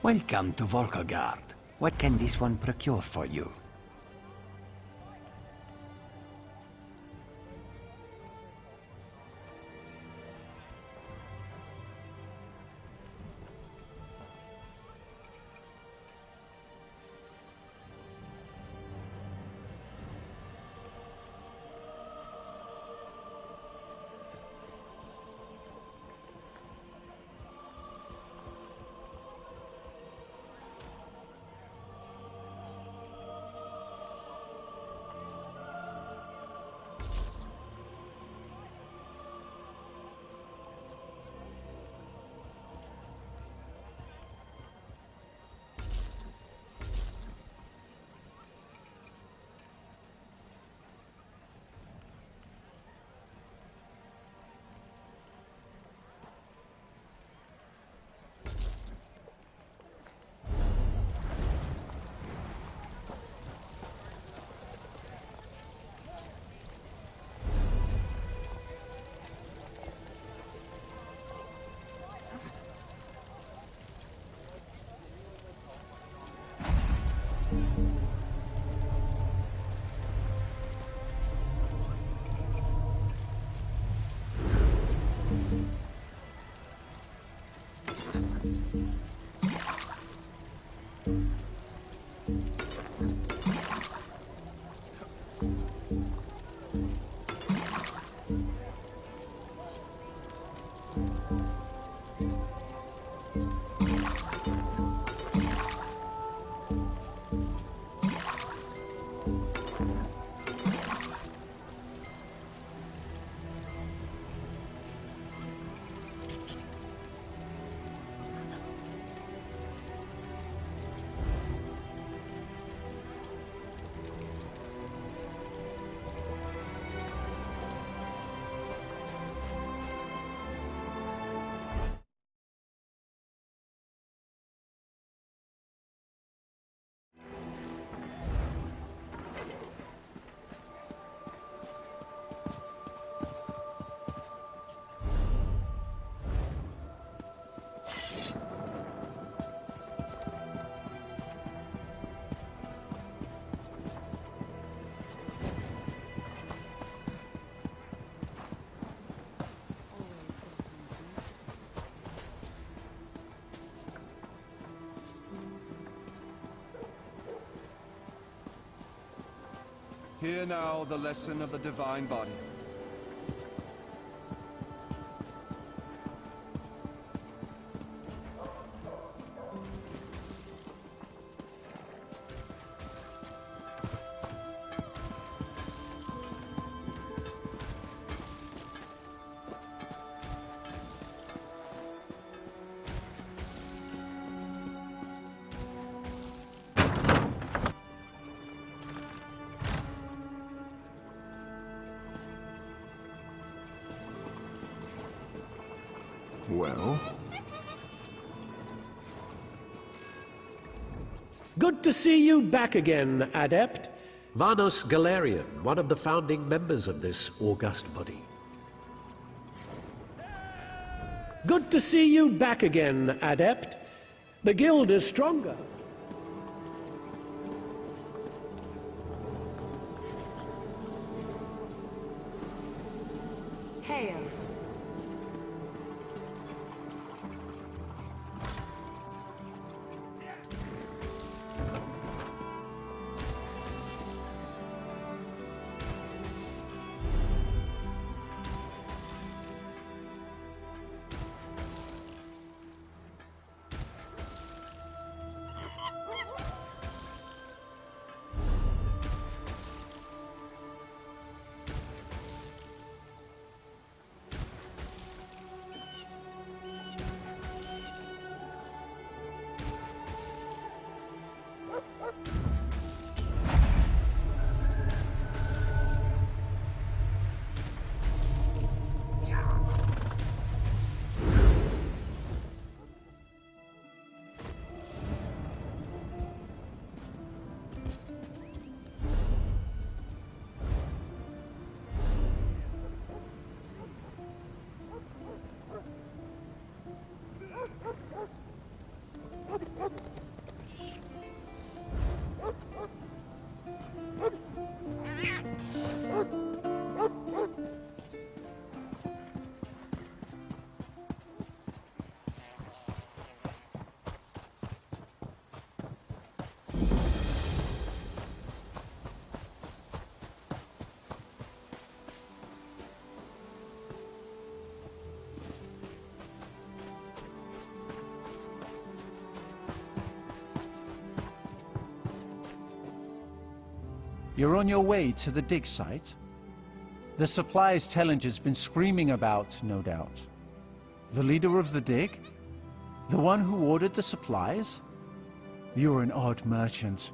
Welcome to Volkagard. What can this one procure for you? Hear now the lesson of the divine body. Well? Good to see you back again, Adept. Vanos Galarian, one of the founding members of this august body. Good to see you back again, Adept. The guild is stronger. Hail. You're on your way to the dig site? The supplies Tellinger's been screaming about, no doubt. The leader of the dig? The one who ordered the supplies? You're an odd merchant.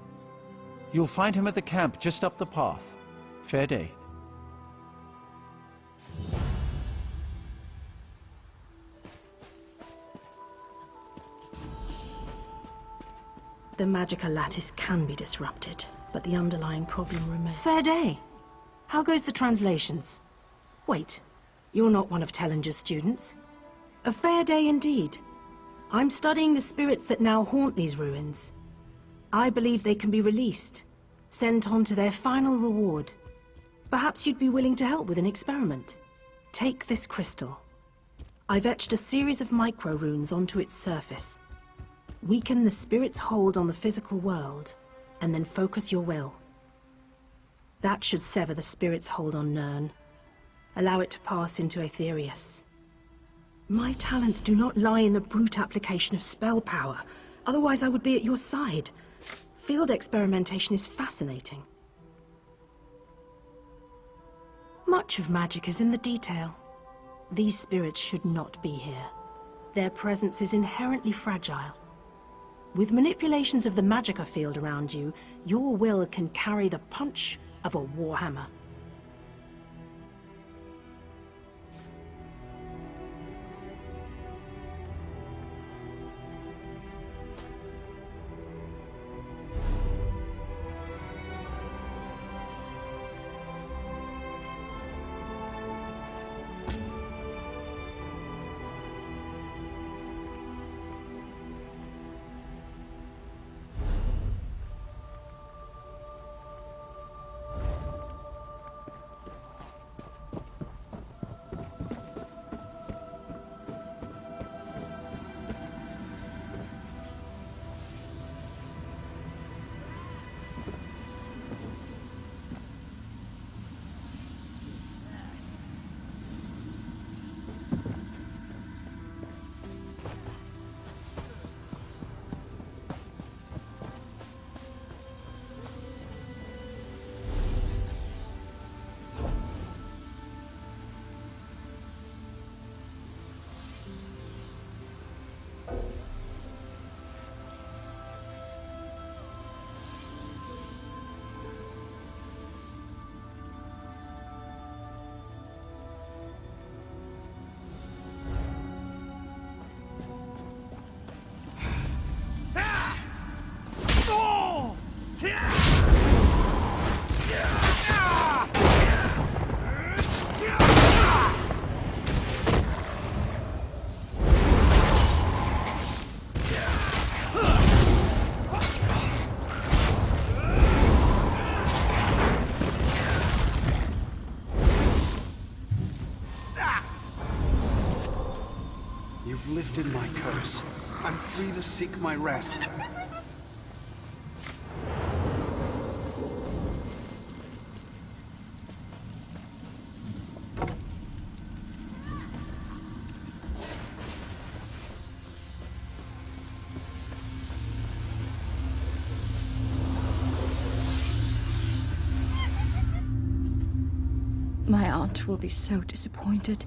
You'll find him at the camp just up the path. Fair day. The magical lattice can be disrupted, but the underlying problem remains. Fair day. How goes the translations? Wait, you're not one of Tellinger's students? A fair day indeed. I'm studying the spirits that now haunt these ruins. I believe they can be released, sent on to their final reward. Perhaps you'd be willing to help with an experiment. Take this crystal. I've etched a series of micro-runes onto its surface. Weaken the spirit's hold on the physical world, and then focus your will. That should sever the spirit's hold on Nirn. Allow it to pass into Aetherius. My talents do not lie in the brute application of spell power. Otherwise I would be at your side. Field experimentation is fascinating. Much of magic is in the detail. These spirits should not be here. Their presence is inherently fragile. With manipulations of the magicka field around you, your will can carry the punch of a warhammer. You've lifted my curse. I'm free to seek my rest. My aunt will be so disappointed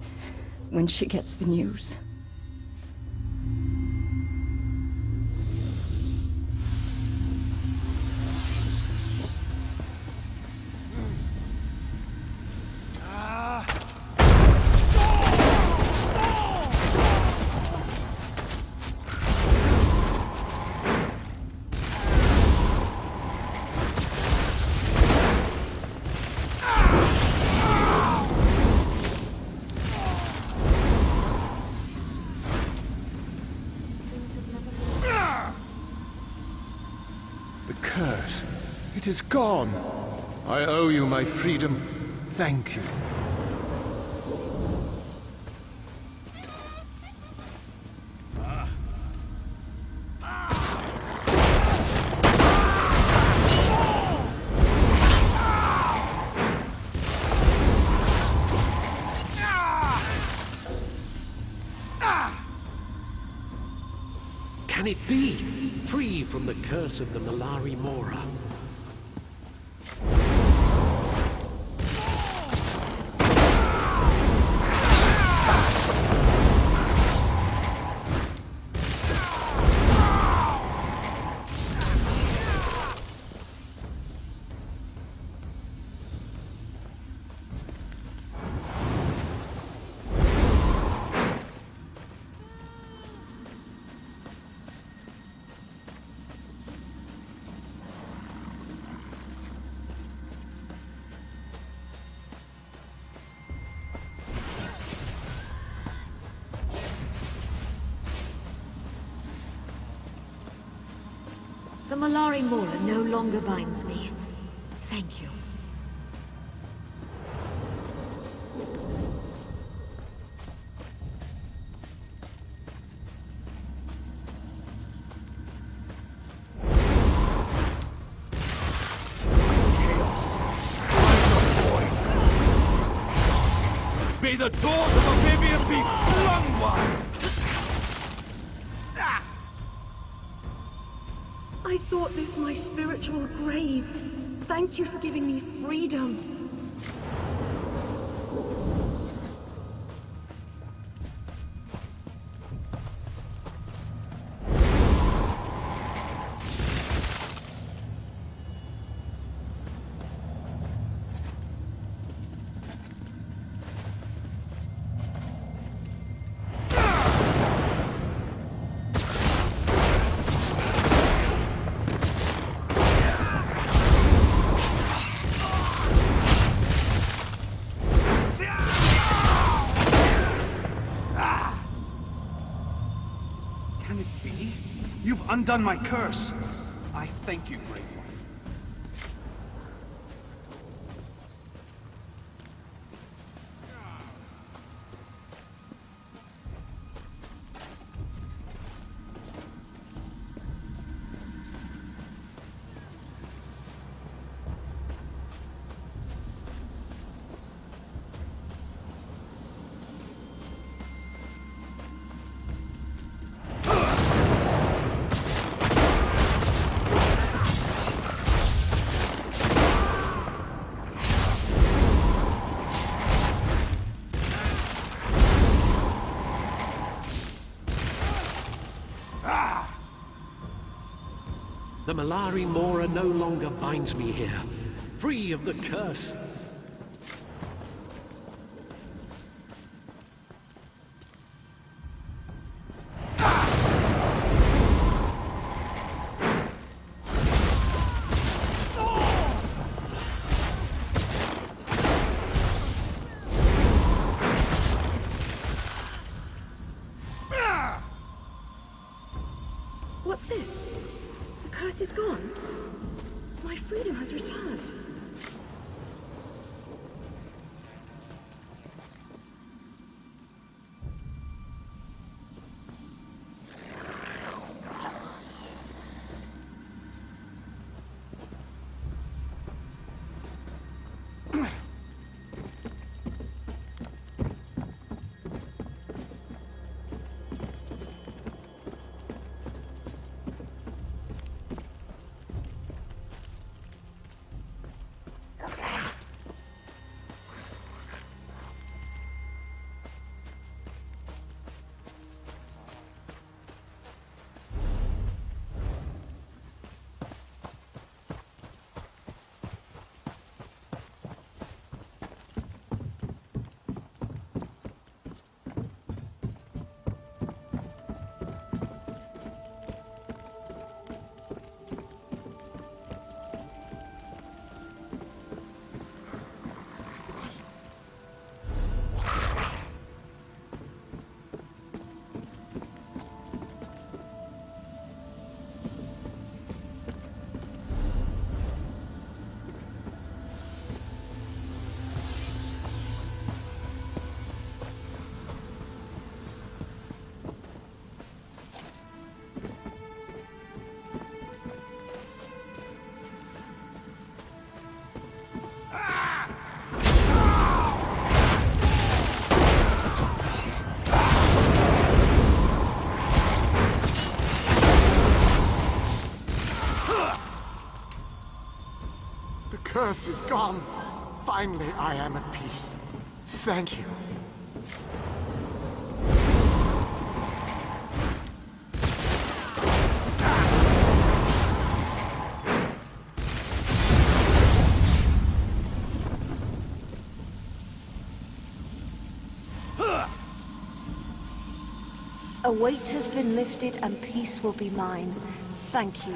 when she gets the news. Curse. It is gone. I owe you my freedom. Thank you. Can it be? Free from the curse of the Malari Mora. Malari Mora no longer binds me. Thank you. May the doors of oblivion be flung wide! I thought this my spiritual grave. Thank you for giving me freedom. Can it be? You've undone my curse. I thank you, brave one. The Malari Mora no longer binds me here, free of the curse. What's this? The curse is gone. My freedom has returned. The curse is gone. Finally, I am at peace. Thank you. A weight has been lifted and peace will be mine. Thank you.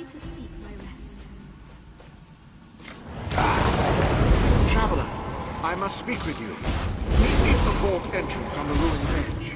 to seek my rest. Traveler, I must speak with you. Meet me at the vault entrance on the ruin's edge.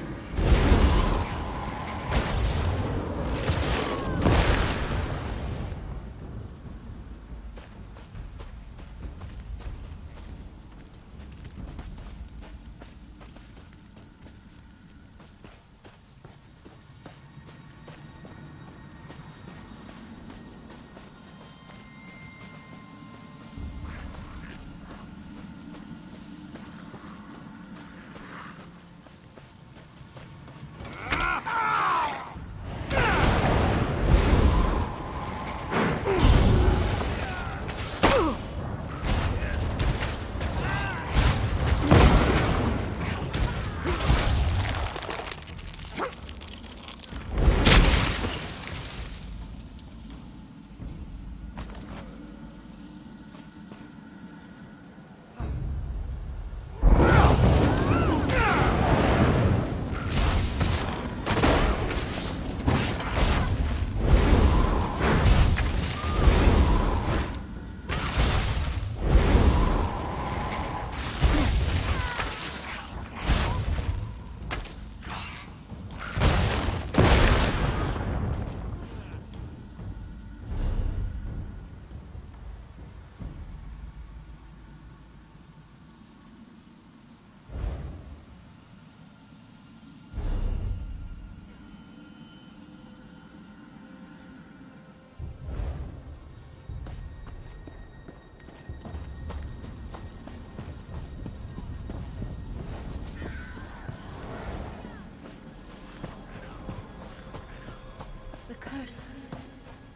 The curse.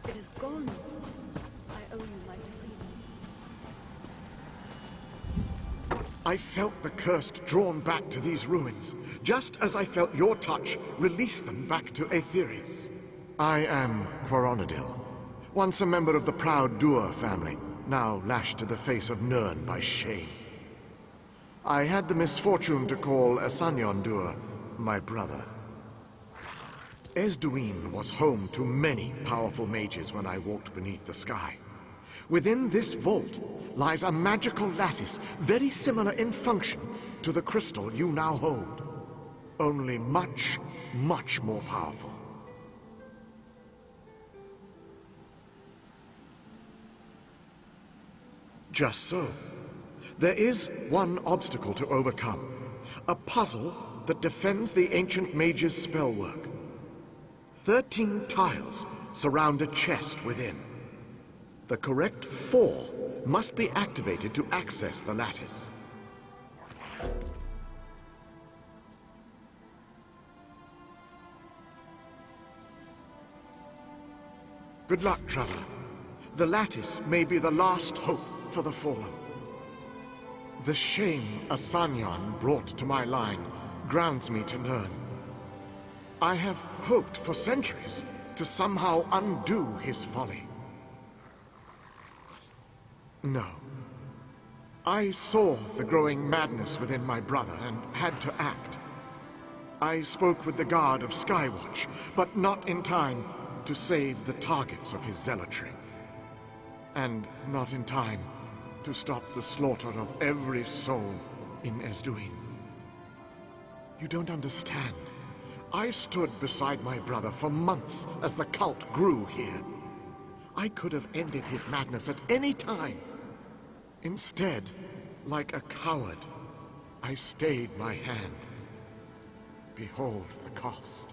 It is gone. I owe you my freedom. I felt the curse drawn back to these ruins, just as I felt your touch release them back to Aetherius. I am Quaronadil, once a member of the proud Dur family, now lashed to the face of Nirn by shame. I had the misfortune to call Asanyon Dur my brother. Esduin was home to many powerful mages when I walked beneath the sky. Within this vault lies a magical lattice, very similar in function to the crystal you now hold. Only much, much more powerful. Just so. There is one obstacle to overcome. A puzzle that defends the ancient mage's spellwork. 13 tiles surround a chest within. The correct 4 must be activated to access the lattice. Good luck, traveler. The lattice may be the last hope for the fallen. The shame Asanyon brought to my line grounds me to Nirn. I have hoped for centuries to somehow undo his folly. No. I saw the growing madness within my brother and had to act. I spoke with the guard of Skywatch, but not in time to save the targets of his zealotry. And not in time to stop the slaughter of every soul in Esduin. You don't understand. I stood beside my brother for months as the cult grew here. I could have ended his madness at any time. Instead, like a coward, I stayed my hand. Behold the cost.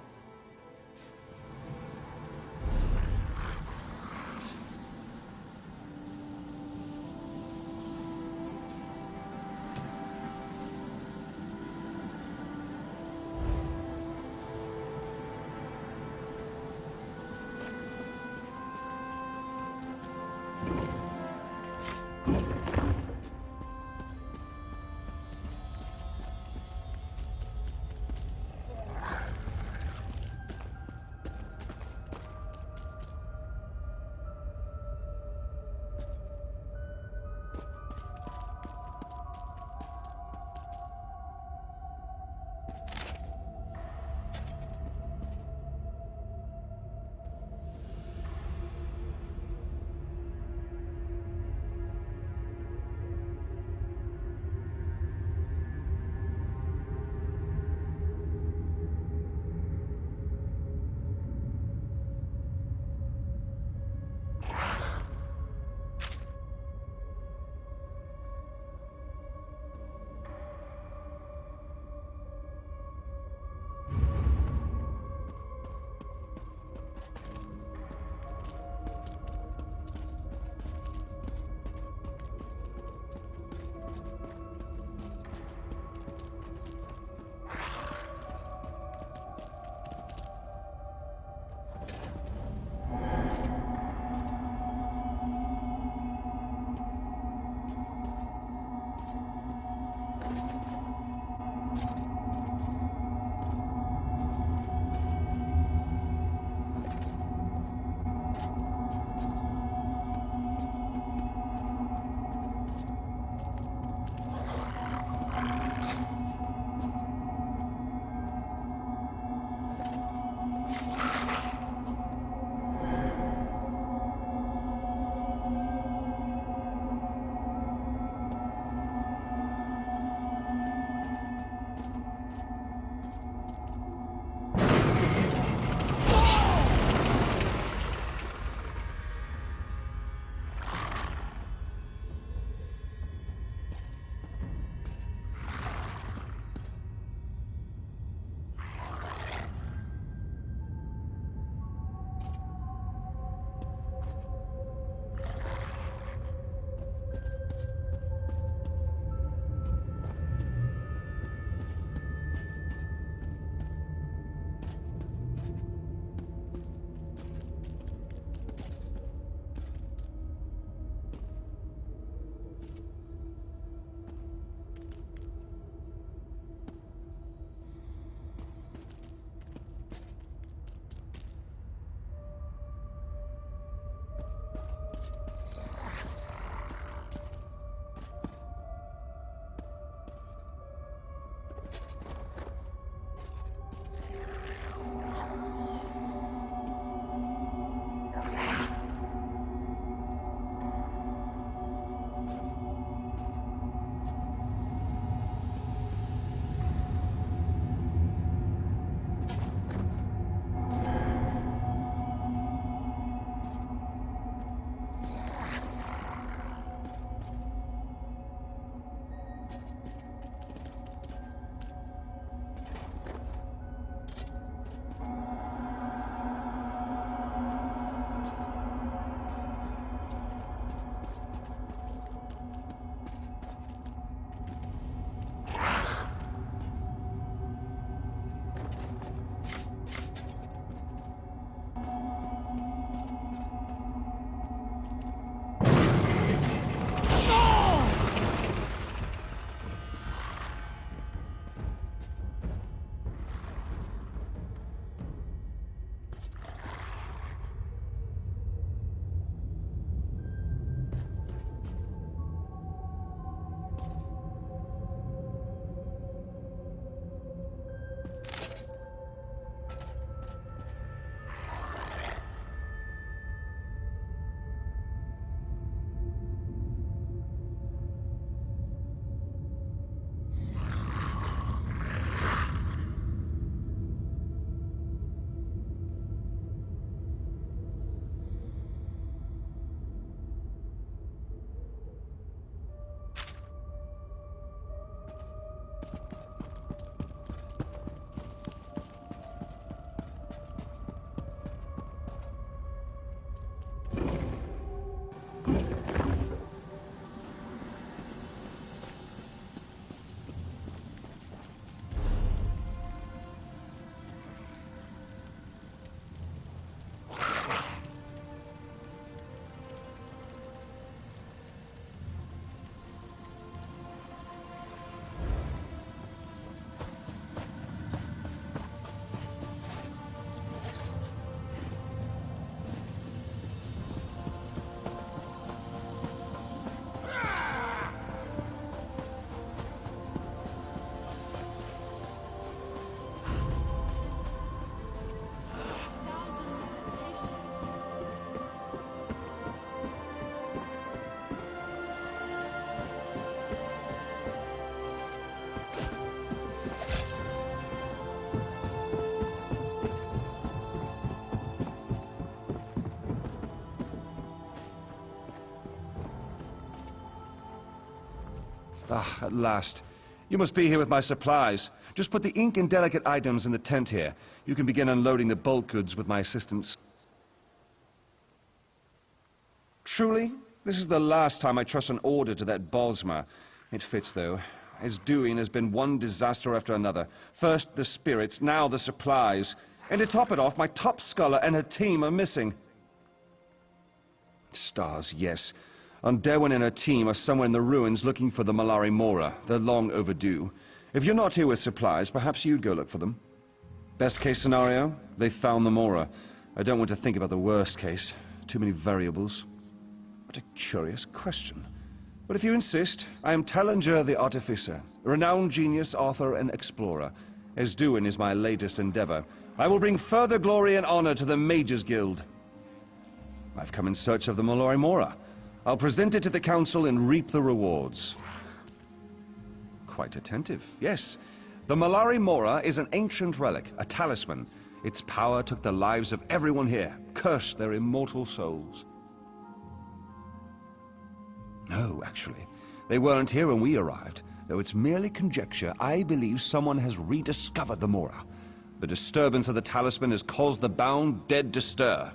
Ah, at last. You must be here with my supplies. Just put the ink and delicate items in the tent here. You can begin unloading the bulk goods with my assistance. Truly, this is the last time I trust an order to that Bosma. It fits, though. His doing has been one disaster after another. First the spirits, now the supplies. And to top it off, my top scholar and her team are missing. Stars, yes. Derwin and her team are somewhere in the ruins looking for the Malari Mora. They're long overdue. If you're not here with supplies, perhaps you'd go look for them. Best case scenario, they found the Mora. I don't want to think about the worst case. Too many variables. What a curious question. But if you insist, I am Tallinger the Artificer, a renowned genius, author, and explorer. Esduin is my latest endeavor. I will bring further glory and honor to the Mages Guild. I've come in search of the Malari Mora. I'll present it to the Council and reap the rewards. Quite attentive, yes. The Malari Mora is an ancient relic, a talisman. Its power took the lives of everyone here, cursed their immortal souls. No, actually. They weren't here when we arrived. Though it's merely conjecture, I believe someone has rediscovered the Mora. The disturbance of the talisman has caused the bound dead to stir.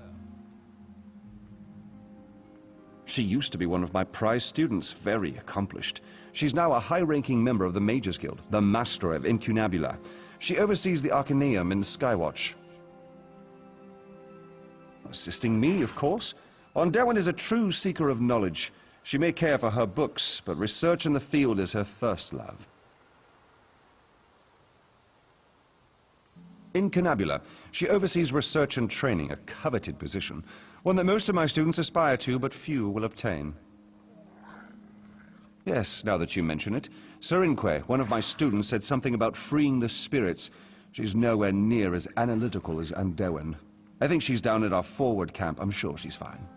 She used to be one of my prize students, very accomplished. She's now a high-ranking member of the Mages Guild, the Master of Incunabula. She oversees the Arcaneum in Skywatch. Assisting me, of course. Derwin is a true seeker of knowledge. She may care for her books, but research in the field is her first love. Incunabula. She oversees research and training, a coveted position. One that most of my students aspire to, but few will obtain. Yes, now that you mention it. Serinque, one of my students, said something about freeing the spirits. She's nowhere near as analytical as Derwin. I think she's down at our forward camp. I'm sure she's fine.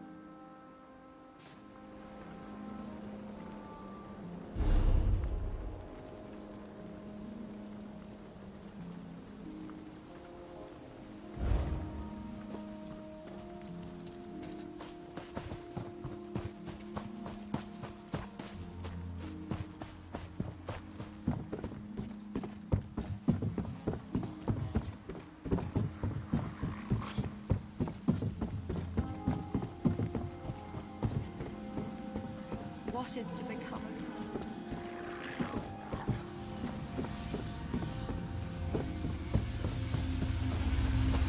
What is to become of me?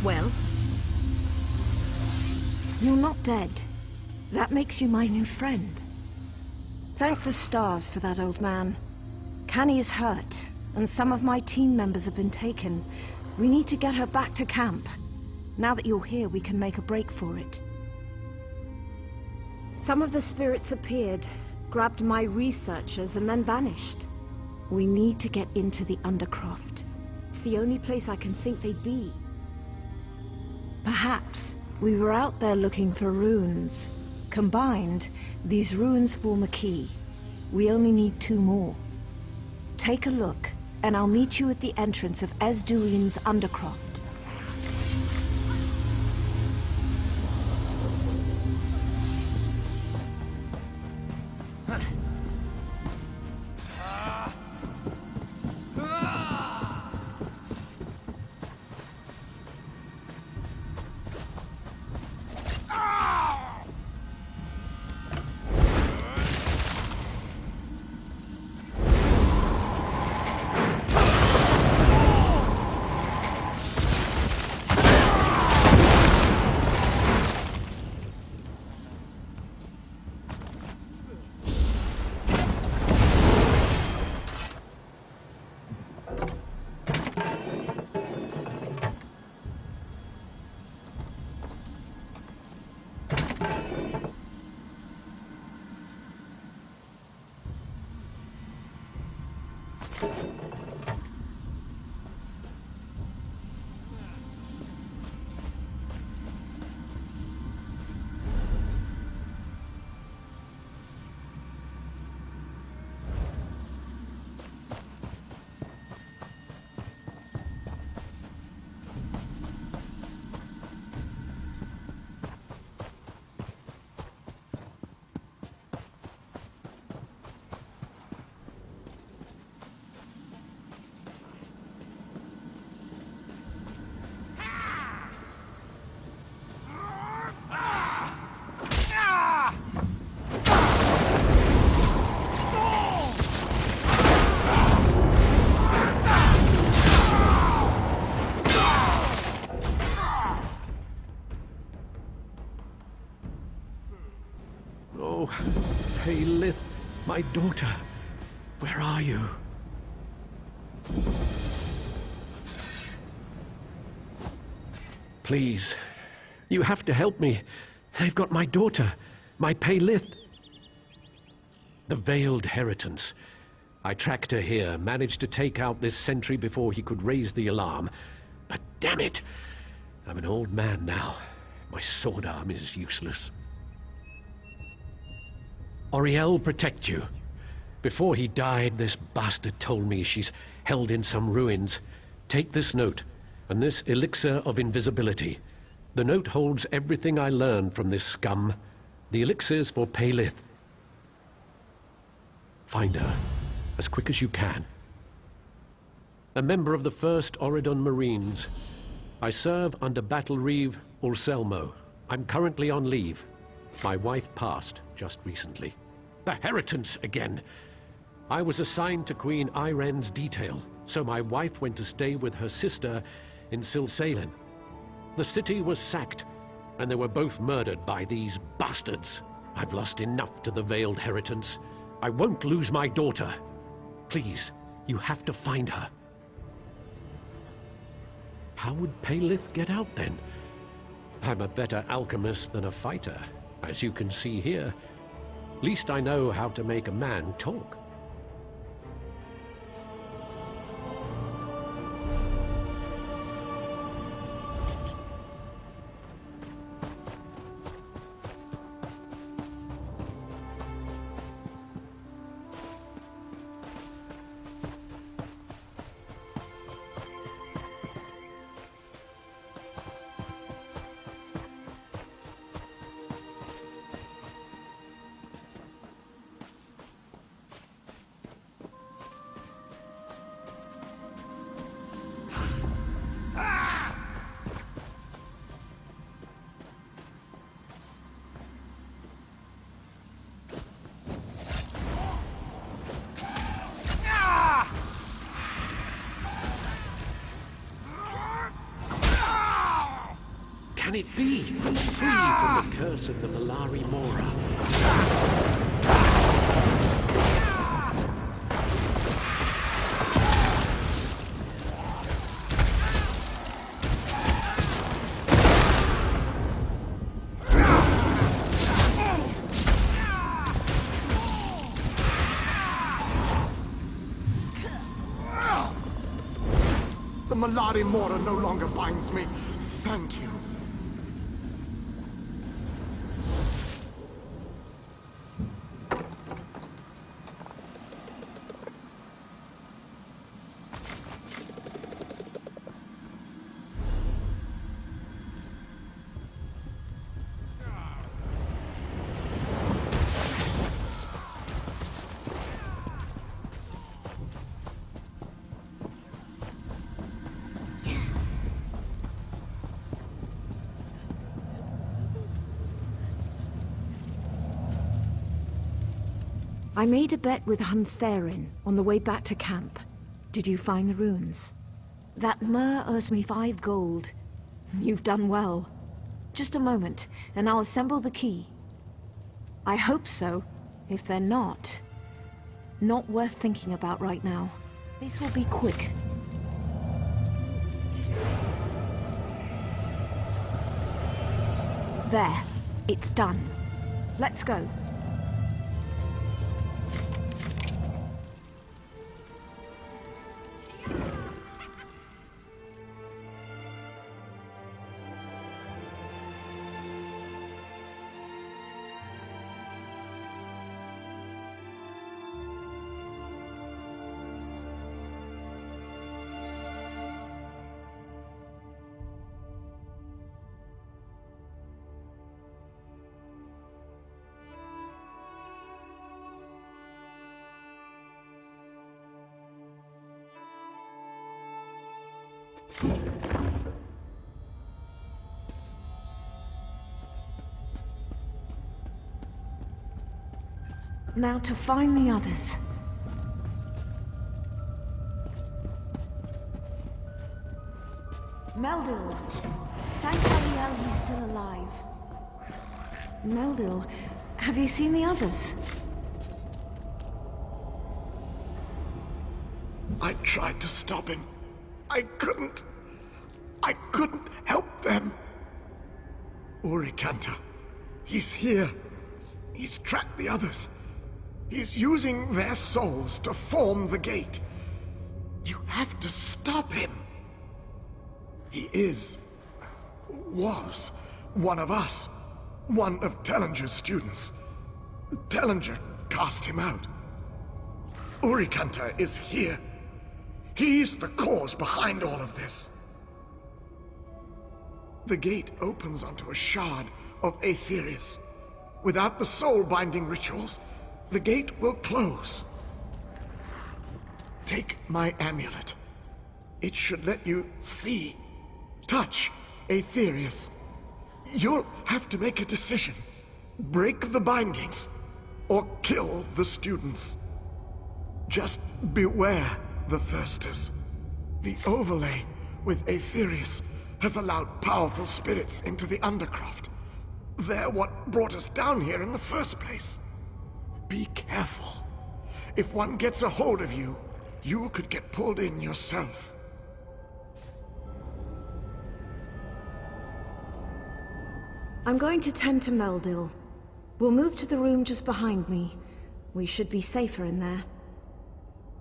Well? You're not dead. That makes you my new friend. Thank the stars for that, old man. Canny is hurt, and some of my team members have been taken. We need to get her back to camp. Now that you're here, we can make a break for it. Some of the spirits appeared, grabbed my researchers, and then vanished. We need to get into the Undercroft. It's the only place I can think they'd be. Perhaps we were out there looking for runes. Combined, these runes form a key. We only need 2 more. Take a look, and I'll meet you at the entrance of Esduin's Undercroft. my daughter? Where are you? Please, you have to help me. They've got my daughter, my Paylith. The Veiled Heritance. I tracked her here, managed to take out this sentry before he could raise the alarm. But damn it, I'm an old man now. My sword arm is useless. Auriel protect you. Before he died, this bastard told me she's held in some ruins. Take this note, and this elixir of invisibility. The note holds everything I learned from this scum. The elixir's for Paylith. Find her, as quick as you can. A member of the 1st Oridon Marines. I serve under Battle Reeve Ulselmo. I'm currently on leave. My wife passed just recently. The Heritance again! I was assigned to Queen Iren's detail, so my wife went to stay with her sister in Silsalin. The city was sacked, and they were both murdered by these bastards. I've lost enough to the Veiled Heritance. I won't lose my daughter. Please, you have to find her. How would Paylith get out then? I'm a better alchemist than a fighter, as you can see here. Least I know how to make a man talk. Can it be? Free from the curse of the Malari Mora. The Malari Mora no longer binds me. Thank you. I made a bet with Huntherin on the way back to camp. Did you find the ruins? That Mer owes me 5 gold. You've done well. Just a moment, and I'll assemble the key. I hope so. If they're not worth thinking about right now. This will be quick. There. It's done. Let's go. Now to find the others. Meldil! Thank Ariel he's still alive. Meldil, have you seen the others? I tried to stop him. I couldn't. I couldn't help them. Urikanta. He's here. He's tracked the others. He's using their souls to form the gate. You have to stop him. He was one of us. One of Tellinger's students. Tellinger cast him out. Urikanta is here. He's the cause behind all of this. The gate opens onto a shard of Aetherius. Without the soul-binding rituals, the gate will close. Take my amulet. It should let you see, touch Aetherius. You'll have to make a decision. Break the bindings, or kill the students. Just beware the Thirsters. The overlay with Aetherius has allowed powerful spirits into the Undercroft. They're what brought us down here in the first place. Be careful. If one gets a hold of you, you could get pulled in yourself. I'm going to tend to Meldil. We'll move to the room just behind me. We should be safer in there.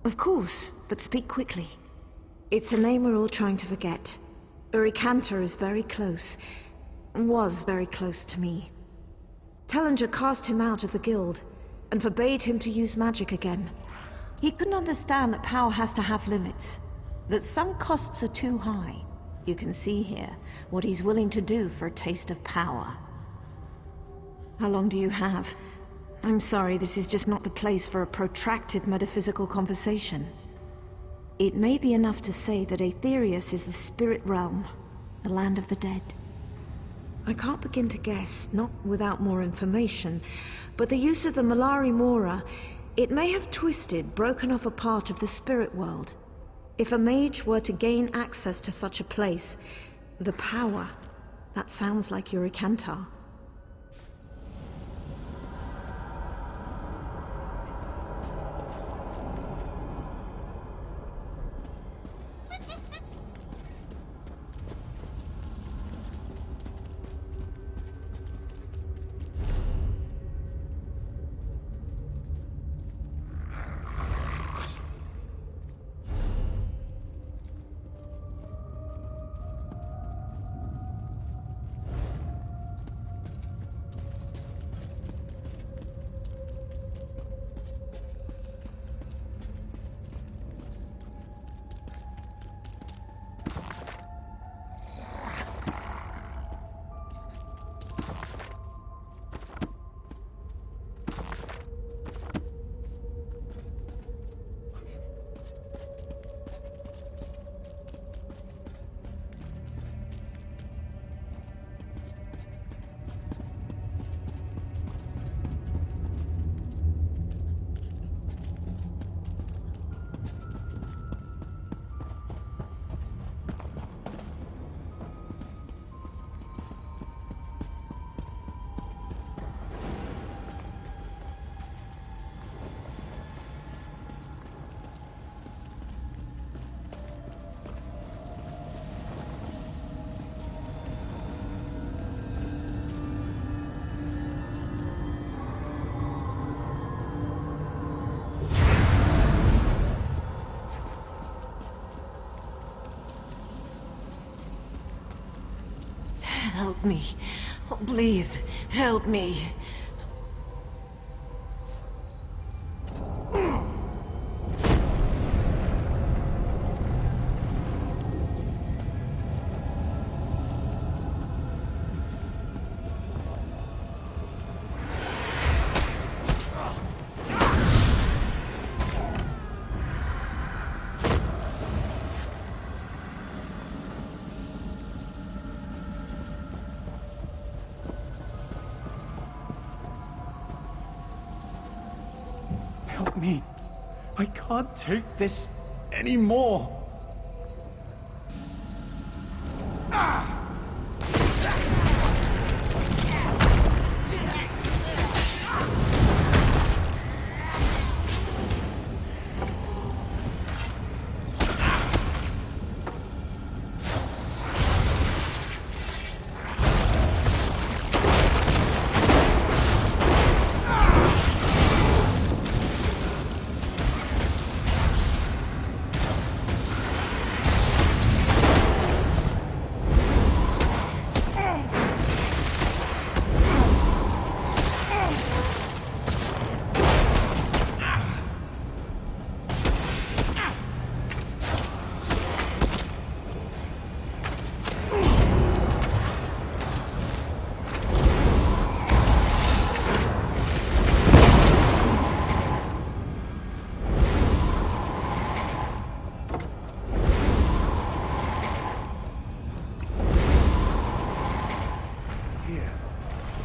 Of course, but speak quickly. It's a name we're all trying to forget. Urikanta is very close. Was very close to me. Tellinger cast him out of the guild, and forbade him to use magic again. He couldn't understand that power has to have limits, that some costs are too high. You can see here what he's willing to do for a taste of power. How long do you have? I'm sorry, this is just not the place for a protracted metaphysical conversation. It may be enough to say that Aetherius is the spirit realm, the land of the dead. I can't begin to guess, not without more information, but the use of the Malari Mora, it may have twisted, broken off a part of the spirit world. If a mage were to gain access to such a place, the power, that sounds like Urikanta. Help me. Oh, please, help me. Help me. I can't take this anymore.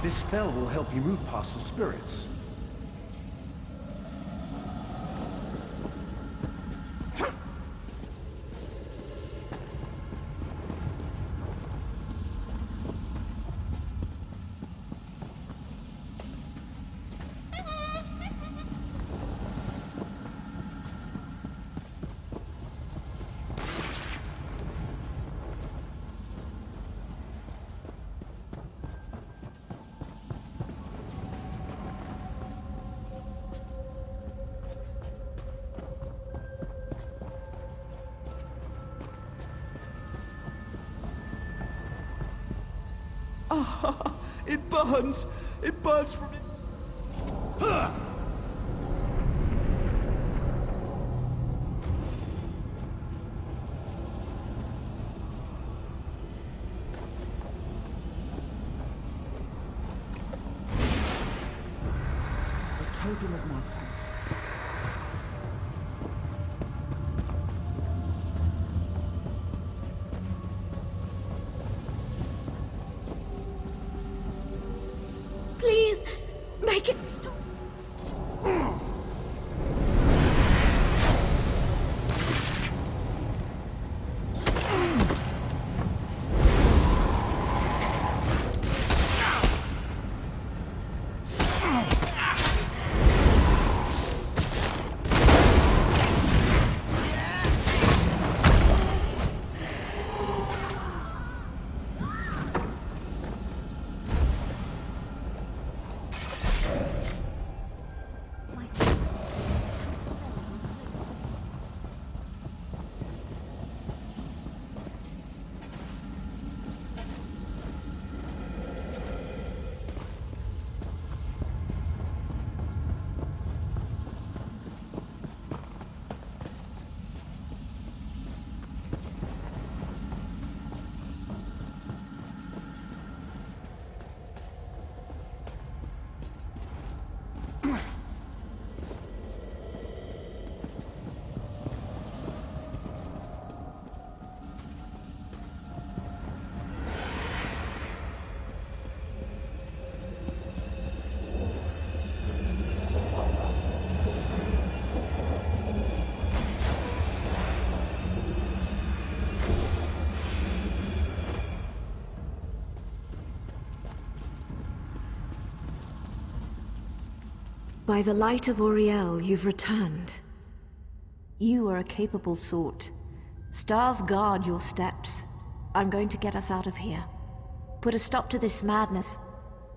This spell will help you move past the spirits. It burns! It burns from it! A total of my points. Please, make it stop. By the light of Auriel, you've returned. You are a capable sort. Stars guard your steps. I'm going to get us out of here. Put a stop to this madness.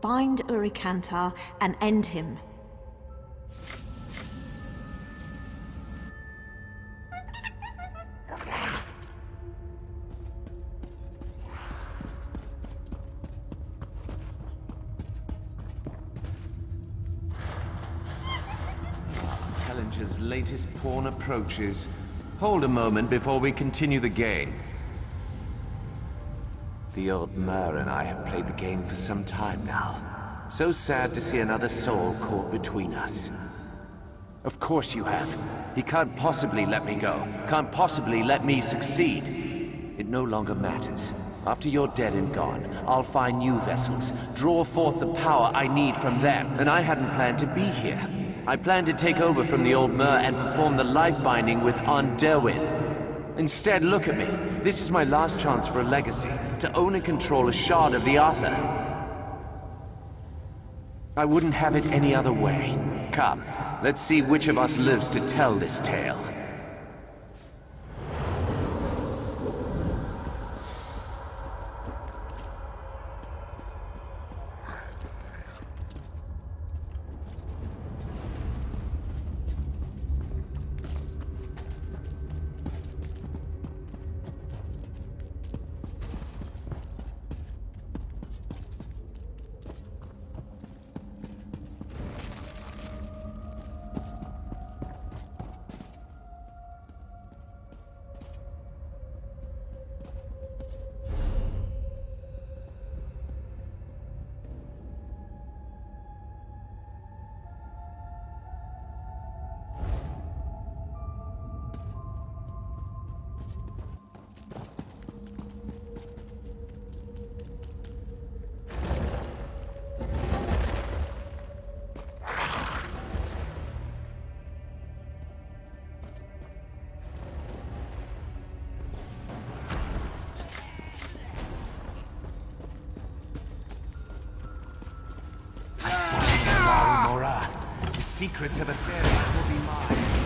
Find Urikantar and end him. Challenger's latest pawn approaches. Hold a moment before we continue the game. The old Mer and I have played the game for some time now. So sad to see another soul caught between us. Of course you have. He can't possibly let me go. Can't possibly let me succeed. It no longer matters. After you're dead and gone, I'll find new vessels, draw forth the power I need from them. And I hadn't planned to be here. I planned to take over from the old Mer and perform the life binding with Derwin. Instead, look at me. This is my last chance for a legacy, to own and control a shard of the Arthur. I wouldn't have it any other way. Come, let's see which of us lives to tell this tale. secrets of the fairies will be mine.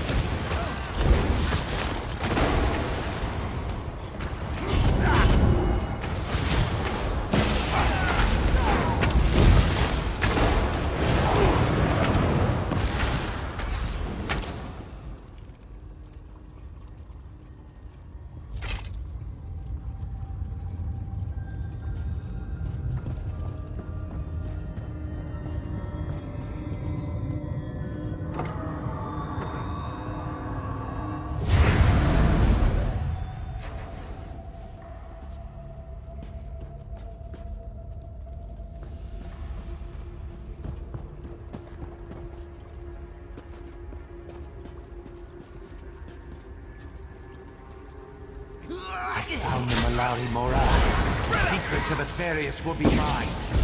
I found the Malari Mora. The secrets of Aetherius will be mine.